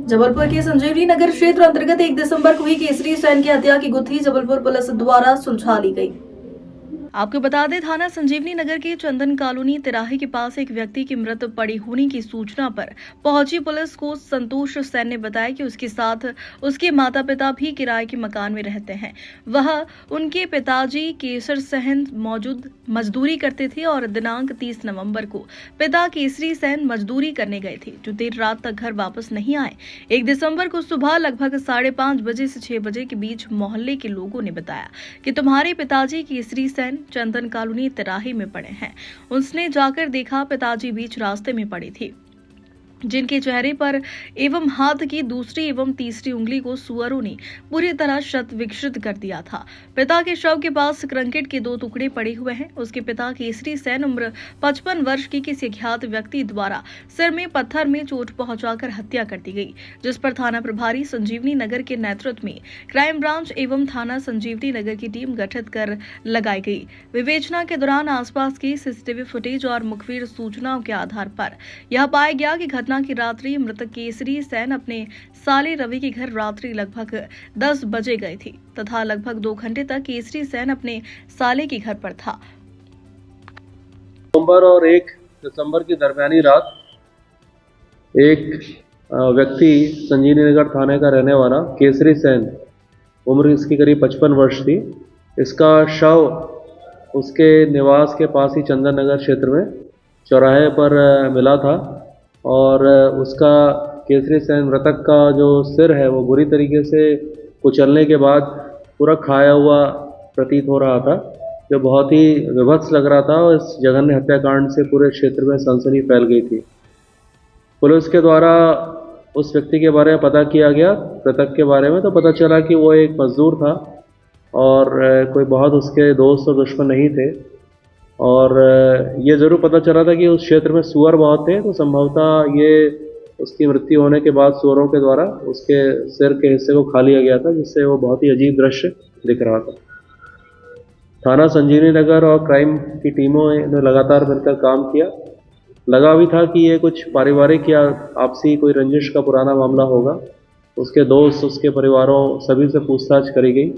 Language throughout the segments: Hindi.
जबलपुर के संजीवनी नगर क्षेत्र अंतर्गत 1 दिसंबर को ही केसरी सैन की हत्या की गुत्थी जबलपुर पुलिस द्वारा सुलझा ली गई। आपको बता दें, थाना संजीवनी नगर के चंदन कॉलोनी तिराहे के पास एक व्यक्ति की मृत पड़ी होने की सूचना पर पहुंची पुलिस को संतोष सैन ने बताया कि उसके साथ उसके माता पिता भी किराए के मकान में रहते हैं। वह उनके पिताजी केसर सैन मौजूद मजदूरी करते थे और दिनांक 30 नवंबर को पिता केसरी सैन मजदूरी करने गए थे, जो देर रात तक घर वापस नहीं आए। 1 दिसंबर को सुबह लगभग 5:30 बजे से 6 बजे के बीच मोहल्ले के लोगों ने बताया कि तुम्हारे पिताजी केसरी सैन चंदन कॉलोनी तिराहे में पड़े हैं। उसने जाकर देखा, पिताजी बीच रास्ते में पड़ी थी, जिनके चेहरे पर एवं हाथ की दूसरी एवं तीसरी उंगली को सुअरों ने पूरी तरह शत विक्षत कर दिया था। पिता के शव के पास कंक्रीट के 2 टुकड़े पड़े हुए हैं। उसके पिता केसरी सैन उम्र 55 वर्ष की किसी अज्ञात व्यक्ति द्वारा सिर में पत्थर में चोट पहुंचाकर हत्या कर दी गई, जिस पर थाना प्रभारी संजीवनी नगर के नेतृत्व में क्राइम ब्रांच एवं थाना संजीवनी नगर की टीम गठित कर लगाई गई। विवेचना के दौरान आसपास की सीसीटीवी फुटेज और मुखबिर सूचनाओं के आधार पर यह पाया गया कि घटना की रात्रि मृतक केसरी सैन अपने साले रवि के घर रात्रि लगभग 10 बजे गए थे तथा लगभग 2 घंटे तक केसरी सैन अपने साले के घर पर था। नवंबर और 1 दिसंबर की दरमियानी रात एक व्यक्ति संजीवनी नगर थाने का रहने वाला केसरी सैन, उम्र इसकी करीब 55 वर्ष थी, इसका शव उसके निवास के पास ही चंदन नगर क्षेत्र में चौराहे पर मिला था और उसका केसरी सैन मृतक का जो सिर है वो बुरी तरीके से कुचलने के बाद पूरा खाया हुआ प्रतीत हो रहा था, जो बहुत ही विभत्स लग रहा था और इस जघन्य हत्याकांड से पूरे क्षेत्र में सनसनी फैल गई थी। पुलिस के द्वारा उस व्यक्ति के बारे में पता किया गया, मृतक के बारे में, तो पता चला कि वो एक मजदूर था और कोई बहुत उसके दोस्त और दुश्मन नहीं थे। और ये ज़रूर पता चला था कि उस क्षेत्र में सुअर बहुत थे, तो संभवतः ये उसकी मृत्यु होने के बाद सुअरों के द्वारा उसके सिर के हिस्से को खा लिया गया था, जिससे वो बहुत ही अजीब दृश्य दिख रहा था। थाना संजीवनी नगर और क्राइम की टीमों ने लगातार मिलकर काम किया। लगा भी था कि ये कुछ पारिवारिक या आपसी कोई रंजिश का पुराना मामला होगा। उसके दोस्त, उसके परिवारों, सभी से पूछताछ करी गई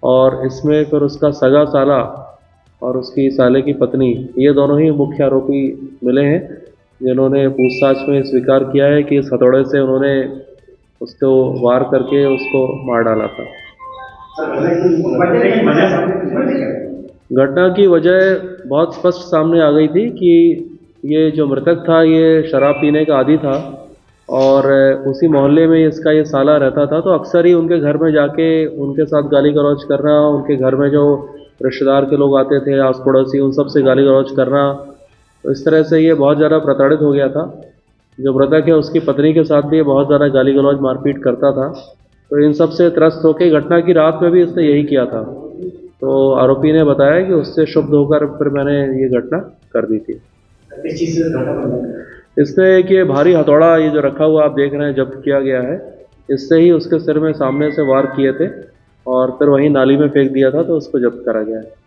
और इसमें फिर उसका सगा साला और उसकी साले की पत्नी, ये दोनों ही मुख्य आरोपी मिले हैं, जिन्होंने पूछताछ में स्वीकार किया है कि इस हथौड़े से उन्होंने उसको वार करके उसको मार डाला था। घटना की वजह बहुत स्पष्ट सामने आ गई थी कि ये जो मृतक था ये शराब पीने का आदी था और उसी मोहल्ले में इसका ये साला रहता था, तो अक्सर ही उनके घर में जाके उनके साथ गाली गलौज करना, उनके घर में जो रिश्तेदार के लोग आते थे, आस पड़ोसी, उन सब से गाली गलौज करना, तो इस तरह से ये बहुत ज़्यादा प्रताड़ित हो गया था। जो मृतक है उसकी पत्नी के साथ भी ये बहुत ज़्यादा गाली गलौज मारपीट करता था, तो इन सब से त्रस्त होकर घटना की रात में भी इसने यही किया था। तो आरोपी ने बताया कि उससे क्षुब्ध होकर फिर मैंने ये घटना कर दी थी। इसने एक ये भारी हथौड़ा, ये जो रखा हुआ आप देख रहे हैं, जब्त किया गया है, इससे ही उसके सिर में सामने से वार किए थे और फिर वहीं नाली में फेंक दिया था, तो उसको जब्त करा गया है।